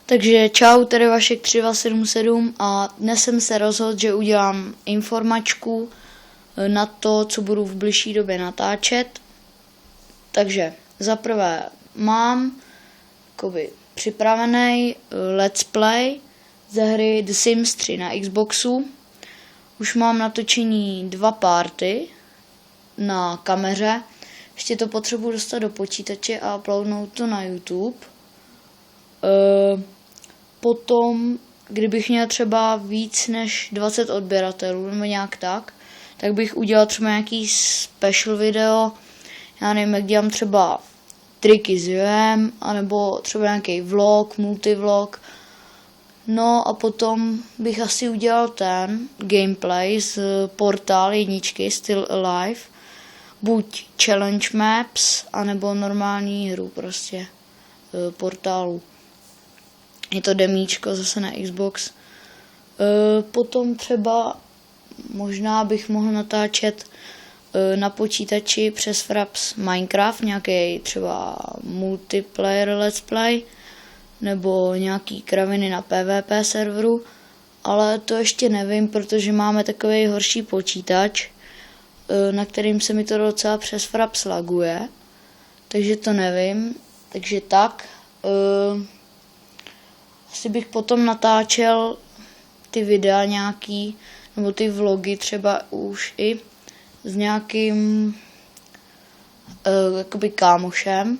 Takže čau, tady Vašek 3277 a dnes jsem se rozhodl, že udělám informačku na to, co budu v bližší době natáčet. Takže zaprvé mám připravený let's play ze hry The Sims 3 na Xboxu. Už mám natočení 2 party na kameře. Ještě to potřebuji dostat do počítače a uploadnout to na YouTube. Potom, kdybych měl třeba víc než 20 odběratelů nebo nějak tak bych udělal třeba nějaký special video. Já nevím, jak dělám třeba triky s UM, anebo třeba nějaký vlog, multivlog. No a potom bych asi udělal ten gameplay z Portal 1 Still Alive. Buď challenge maps, anebo normální hru prostě Portálu. Je to demíčko zase na Xbox. Potom třeba možná bych mohl natáčet na počítači přes Fraps Minecraft, nějaký třeba multiplayer let's play, nebo nějaký kraviny na PvP serveru, ale to ještě nevím, protože máme takový horší počítač, na kterým se mi to docela přes Fraps laguje, takže to nevím, takže tak. Asi bych potom natáčel ty videa nějaký, nebo ty vlogy třeba už i s nějakým jakoby kámošem,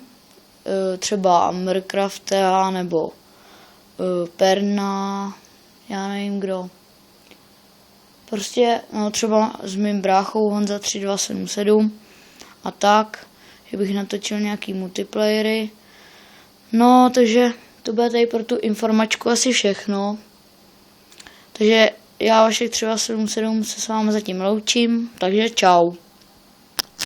třeba Minecrafta nebo Perna, já nevím kdo. Prostě no, třeba s mým bráchou Honza 3277 a tak, že bych natočil nějaký multiplayery. No, takže to bude tady pro tu informačku asi všechno. Takže já Vašek 3277 se s vámi zatím loučím, takže čau.